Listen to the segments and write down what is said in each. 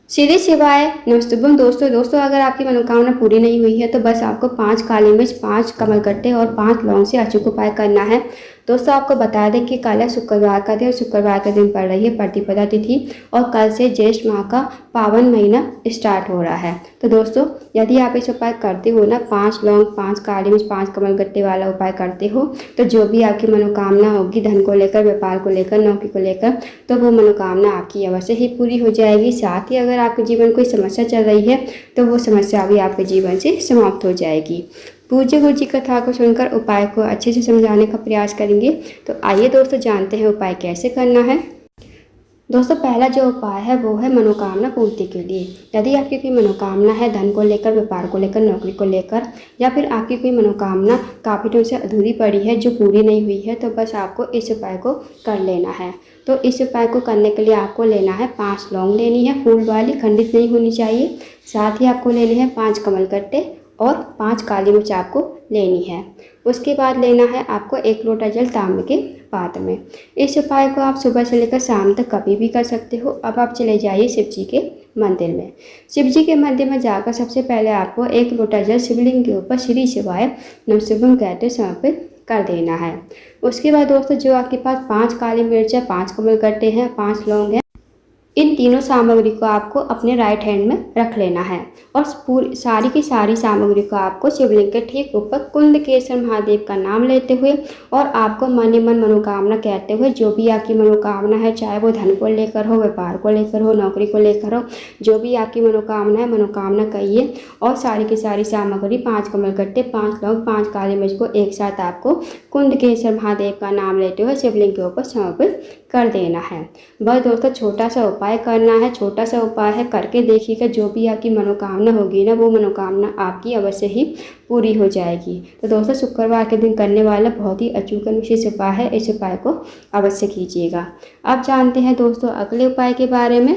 सीधे सिवाय नमस्तुभ्यम दोस्तों अगर आपकी मनोकामना पूरी नहीं हुई है तो बस आपको 5 काली मिर्च, 5 कमलगट्टे और 5 लौंग से अचूक उपाय करना है। दोस्तों आपको बता दें कि कल है शुक्रवार का दिन और शुक्रवार के दिन पड़ रही है प्रतिपदा तिथि और कल से ज्येष्ठ माह का पावन महीना स्टार्ट हो रहा है। तो दोस्तों यदि आप इस उपाय करते हो ना, 5 लौंग, 5 काली मिर्च, 5 कमलगट्टे वाला उपाय करते हो तो जो भी आपकी मनोकामना होगी धन को लेकर, व्यापार को लेकर, नौकरी को लेकर, तो वो मनोकामना आपकी अवश्य ही पूरी हो जाएगी। साथ ही अगर आपके जीवन में कोई समस्या चल रही है तो वो समस्या भी आपके जीवन से समाप्त हो जाएगी। पूज्य गुरु जी कथा को सुनकर उपाय को अच्छे से समझाने का प्रयास करेंगे। तो आइए दोस्तों जानते हैं उपाय कैसे करना है। दोस्तों पहला जो उपाय है वो है मनोकामना पूर्ति के लिए। यदि आपकी कोई मनोकामना है धन को लेकर, व्यापार को लेकर, नौकरी को लेकर, या फिर आपकी कोई मनोकामना काफ़ी दिनों से अधूरी पड़ी है जो पूरी नहीं हुई है, तो बस आपको इस उपाय को कर लेना है। तो इस उपाय को करने के लिए आपको लेना है 5 लौंग लेनी है, फूल वाली, खंडित नहीं होनी चाहिए। साथ ही आपको लेने हैं 5 कमलगट्टे और 5 काली मिर्च आपको लेनी है। उसके बाद लेना है आपको 1 लोटा जल तांबे के पात्र में। इस उपाय को आप सुबह से लेकर शाम तक कभी भी कर सकते हो। अब आप चले जाइए शिव जी के मंदिर में। शिव जी के मंदिर में जाकर सबसे पहले आपको 1 लोटा जल शिवलिंग के ऊपर श्री शिवाय नमस्तुभ्यम कहते समर्पित कर देना है। उसके बाद दोस्तों जो आपके पास 5 काली मिर्च है, 5 कमलगट्टे हैं, 5 लौंग है, इन तीनों सामग्री को आपको अपने राइट हैंड में रख लेना है और पूरी सारी की सारी सामग्री को आपको शिवलिंग के ठीक ऊपर कुंडकेश्वर महादेव का नाम लेते हुए और आपको मन ही मन मनोकामना कहते हुए, जो भी आपकी मनोकामना है, चाहे वो धन को लेकर हो, व्यापार को लेकर हो, नौकरी को लेकर हो, जो भी आपकी मनोकामना है मनोकामना कहिए और सारी की सारी सामग्री 5 कमलगट्टे, 5 लौंग, 5 काली मिर्च को एक साथ आपको कुंडकेश्वर महादेव का नाम लेते हुए शिवलिंग के ऊपर समर्पित कर देना है। बस दोस्तों छोटा सा उपाय करना है, छोटा सा उपाय है, करके देखिएगा जो भी आपकी मनोकामना होगी ना वो मनोकामना आपकी अवश्य ही पूरी हो जाएगी। तो दोस्तों शुक्रवार के दिन करने वाला बहुत ही अचूक विशेष उपाय है, इस उपाय को अवश्य कीजिएगा। अब जानते हैं दोस्तों अगले उपाय के बारे में।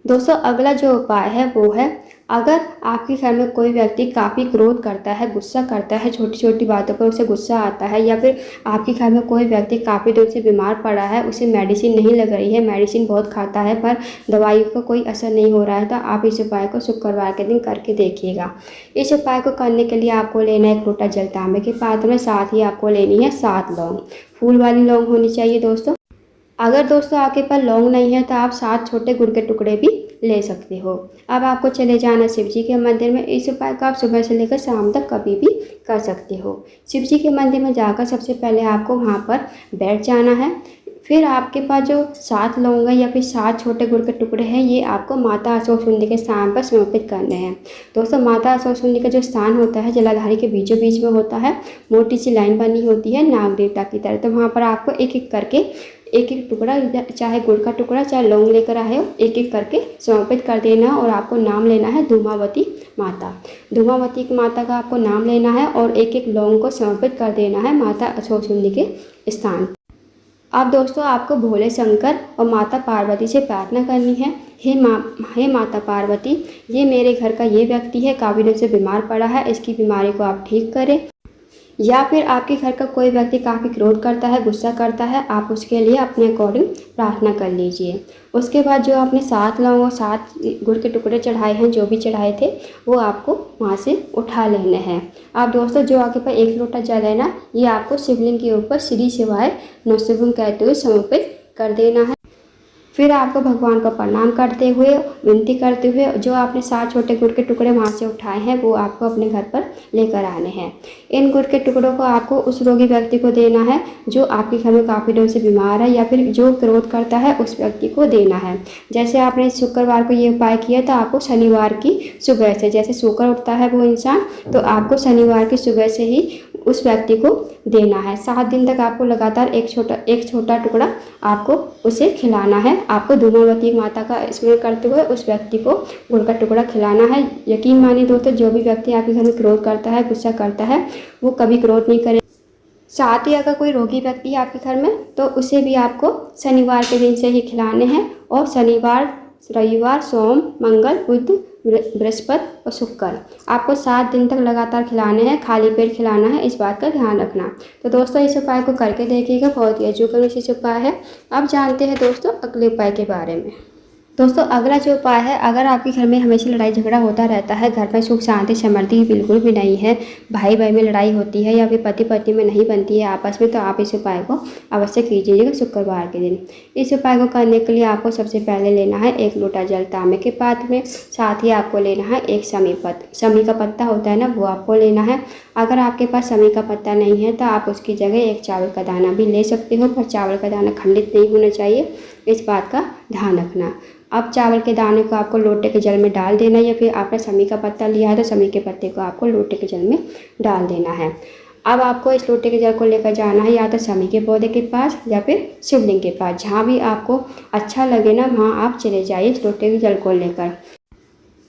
दोस्तों अगला जो उपाय है वो है, अगर आपके घर में कोई व्यक्ति काफ़ी क्रोध करता है, गुस्सा करता है, छोटी छोटी बातों पर उसे गुस्सा आता है, या फिर आपके घर में कोई व्यक्ति काफ़ी दिन से बीमार पड़ा है, उसे मेडिसिन नहीं लग रही है, मेडिसिन बहुत खाता है पर दवाई का कोई असर नहीं हो रहा है, तो आप इस उपाय को शुक्रवार के दिन करके देखिएगा। इस उपाय को करने के लिए आपको लेना है 1 लोटा जल तांबे के पात्र में। साथ ही आपको लेनी है 7 लौंग, फूल वाली लौंग होनी चाहिए दोस्तों। अगर दोस्तों आपके पास लौंग नहीं है तो आप 7 छोटे गुड़ के टुकड़े भी ले सकते हो। अब आपको चले जाना शिव जी के मंदिर में। इस उपाय को आप सुबह से लेकर शाम तक कभी भी कर सकते हो। शिव जी के मंदिर में जाकर सबसे पहले आपको वहाँ पर बैठ जाना है। फिर आपके पास जो 7 लौंग है या फिर 7 छोटे गुड़ के टुकड़े हैं, ये आपको माता अशोक सुंदरी के स्थान पर समर्पित करने हैं। दोस्तों माता अशोक सुंदरी का जो स्थान होता है जलाधारी के बीचों बीच में होता है, मोटी सी लाइन बनी होती है नाग देवता की तरह। तो वहाँ पर आपको एक एक करके एक एक टुकड़ा, चाहे गुड़ का टुकड़ा चाहे लौंग लेकर आए हो, एक एक करके समर्पित कर देना और आपको नाम लेना है धूमावती माता। धूमावती माता का आपको नाम लेना है और एक एक लौंग को समर्पित कर देना है माता अशोक सुंदरी के स्थान। अब दोस्तों आपको भोले शंकर और माता पार्वती से प्रार्थना करनी है, हे माता पार्वती, ये मेरे घर का ये व्यक्ति है, काफ़ी दिन से बीमार पड़ा है, इसकी बीमारी को आप ठीक करें। या फिर आपके घर का कोई व्यक्ति काफ़ी क्रोध करता है, गुस्सा करता है, आप उसके लिए अपने अकॉर्डिंग प्रार्थना कर लीजिए। उसके बाद जो आपने 7 लौंग और 7 गुड़ के टुकड़े चढ़ाए हैं, जो भी चढ़ाए थे, वो आपको वहाँ से उठा लेने हैं। आप दोस्तों जो आपके पास 1 लोटा जल है ना, ये आपको शिवलिंग के ऊपर श्री शिवाय नमस्तुभ्यम कहते हुए समर्पित कर देना है। फिर आपको भगवान को प्रणाम करते हुए, विनती करते हुए, जो आपने 7 छोटे गुड़ के टुकड़े वहाँ से उठाए हैं वो आपको अपने घर पर लेकर आने हैं। इन गुड़ के टुकड़ों को आपको उस रोगी व्यक्ति को देना है जो आपके घर में काफ़ी दिनों से बीमार है, या फिर जो क्रोध करता है उस व्यक्ति को देना है। जैसे आपने शुक्रवार को ये उपाय किया तो आपको शनिवार की सुबह से, जैसे सोकर उठता है वो इंसान, तो आपको शनिवार की सुबह से ही उस व्यक्ति को देना है। 7 दिन तक आपको लगातार एक छोटा टुकड़ा आपको उसे खिलाना है। आपको धूमावती माता का स्मरण करते हुए उस व्यक्ति को गुड़ का टुकड़ा खिलाना है। यकीन मानिए दोस्तों, जो भी व्यक्ति आपके घर में क्रोध करता है, गुस्सा करता है, वो कभी क्रोध नहीं करे। साथ ही अगर कोई रोगी व्यक्ति है आपके घर में तो उसे भी आपको शनिवार के दिन से ही खिलाने हैं, और शनिवार, रविवार, सोम, मंगल, बुध, बृहस्पति और शुक्र आपको 7 दिन तक लगातार खिलाने हैं। खाली पेट खिलाना है, इस बात का ध्यान रखना। तो दोस्तों इस उपाय को करके देखिएगा, बहुत ही अचूक इस उपाय है। अब जानते हैं दोस्तों अगले उपाय के बारे में। दोस्तों अगला जो उपाय है, अगर आपके घर में हमेशा लड़ाई झगड़ा होता रहता है, घर में सुख शांति समृद्धि बिल्कुल भी नहीं है, भाई भाई में लड़ाई होती है या फिर पति पत्नी में नहीं बनती है आपस में, तो आप इस उपाय को अवश्य कीजिएगा शुक्रवार के दिन। इस उपाय को करने के लिए आपको सबसे पहले लेना है 1 लोटा जल तांबे के पात्र में। साथ ही आपको लेना है एक समी का पत्ता होता है ना, वो आपको लेना है। अगर आपके पास समी का पत्ता नहीं है तो आप उसकी जगह एक चावल का दाना भी ले सकते हो, पर चावल का दाना खंडित नहीं होना चाहिए, इस बात का ध्यान रखना। अब चावल के दाने को आपको लोटे के जल में डाल देना, या फिर आपने समी का पत्ता लिया है तो समी के पत्ते को आपको लोटे के जल में डाल देना है। अब आपको इस लोटे के जल को लेकर जाना है या तो समी के पौधे के पास या फिर शिवलिंग के पास, जहाँ भी आपको अच्छा लगे ना वहाँ आप चले जाइए इस लोटे के जल को लेकर।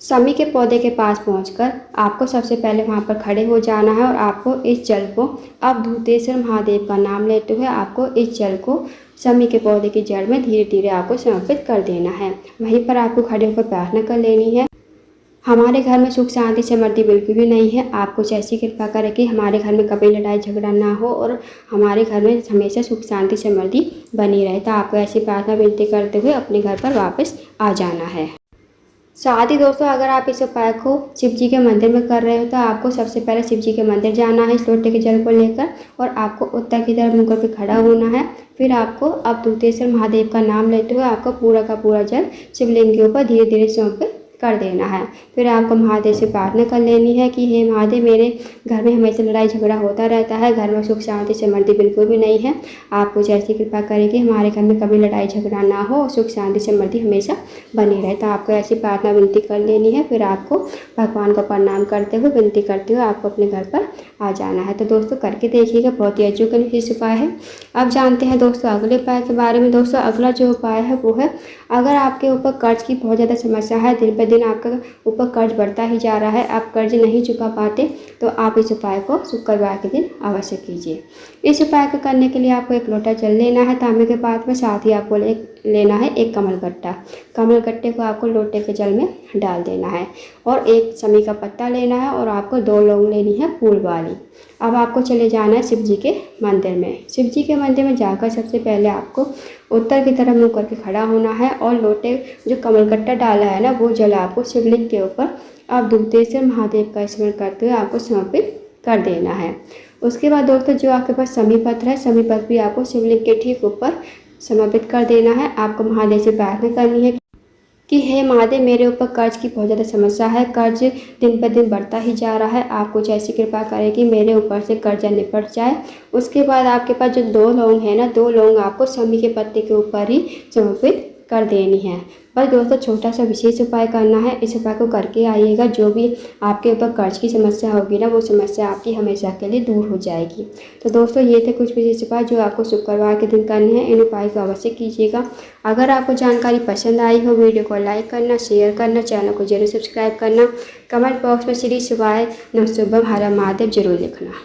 समी के पौधे के पास पहुंचकर आपको सबसे पहले वहां पर खड़े हो जाना है और आपको इस जल को, अब धूतेश्वर महादेव का नाम लेते हुए आपको इस जल को समी के पौधे की जड़ में धीरे धीरे आपको समर्पित कर देना है। वहीं पर आपको खड़े होकर प्रार्थना कर लेनी है, हमारे घर में सुख शांति समृद्धि बिल्कुल भी नहीं है, आप कुछ ऐसी कृपा करें कि हमारे घर में कभी लड़ाई झगड़ा ना हो और हमारे घर में हमेशा सुख शांति समृद्धि बनी रहे। तो आपको ऐसी प्रार्थना विनती करते हुए अपने घर पर वापस आ जाना है। साथ ही दोस्तों अगर आप इस उपाय को शिव जी के मंदिर में कर रहे हो तो आपको सबसे पहले शिव जी के मंदिर जाना है इस लोटे के जल को लेकर, और आपको उत्तर की तरफ मुँह करके खड़ा होना है। फिर आपको अब धूतेश्वर महादेव का नाम लेते हुए आपको पूरा का पूरा जल शिवलिंग के ऊपर धीरे धीरे समर्पित कर देना है। फिर आपको महादेव से प्रार्थना कर लेनी है कि हे महादेव, मेरे घर में हमेशा लड़ाई झगड़ा होता रहता है, घर में सुख शांति समृद्धि बिल्कुल भी नहीं है, आप कुछ ऐसी कृपा करें कि हमारे घर में कभी लड़ाई झगड़ा ना हो और सुख शांति समृद्धि हमेशा बनी रहे। तो आपको ऐसी प्रार्थना विनती कर लेनी है। फिर आपको भगवान को प्रणाम करते हुए विनती करते हुए आपको अपने घर पर आ जाना है। तो दोस्तों करके देखिएगा, बहुत ही अचूक उपाय है। अब जानते हैं दोस्तों अगले उपाय के बारे में। दोस्तों अगला जो उपाय है वो है, अगर आपके ऊपर कर्ज की बहुत ज़्यादा समस्या है, दिन पर दिन आपका ऊपर कर्ज बढ़ता ही जा रहा है, आप कर्ज नहीं चुका पाते, तो आप इस उपाय को शुक्रवार के दिन अवश्य कीजिए। इस उपाय को करने के लिए आपको 1 लोटा जल लेना है तांबे के पात्र में। साथ ही आपको लेना है एक कमल गट्टा। कमल गट्टे को आपको लोटे के जल में डाल देना है, और एक समी का पत्ता लेना है, और आपको 2 लौंग लेनी है फूल वाली। अब आपको चले जाना है शिव जी के मंदिर में। शिव जी के मंदिर में जाकर सबसे पहले आपको उत्तर की तरफ मुँह करके खड़ा होना है, और लोटे जो कमल गट्टा डाला है ना, वो जल आपको शिवलिंग के ऊपर अब धूतेश्वर महादेव का स्मरण करते हुए आपको समर्पित कर देना है। उसके बाद दोस्तों जो आपके पास समी पत्र है, समी पत्र भी आपको शिवलिंग के ठीक ऊपर समर्पित कर देना है। आपको महादेव से प्रार्थना करनी है कि हे महादेव, मेरे ऊपर कर्ज की बहुत ज़्यादा समस्या है, कर्ज दिन पर दिन बढ़ता ही जा रहा है, आप कुछ ऐसी कृपा करें कि मेरे ऊपर से कर्जा निपट जाए। उसके बाद आपके पास जो 2 लौंग है ना, 2 लौंग आपको समी के पत्ते के ऊपर ही समर्पित कर देनी है। बस दोस्तों छोटा सा विशेष उपाय करना है, इस उपाय को करके आइएगा। जो भी आपके ऊपर कर्ज की समस्या होगी ना, वो समस्या आपकी हमेशा के लिए दूर हो जाएगी। तो दोस्तों ये थे कुछ विशेष उपाय जो आपको शुक्रवार के दिन करने हैं। इन उपाय को अवश्य कीजिएगा। अगर आपको जानकारी पसंद आई हो, वीडियो को लाइक करना, शेयर करना, चैनल को जरूर सब्सक्राइब करना, कमेंट बॉक्स में श्री शिवाय नमः शुभम हर महादेव जरूर लिखना।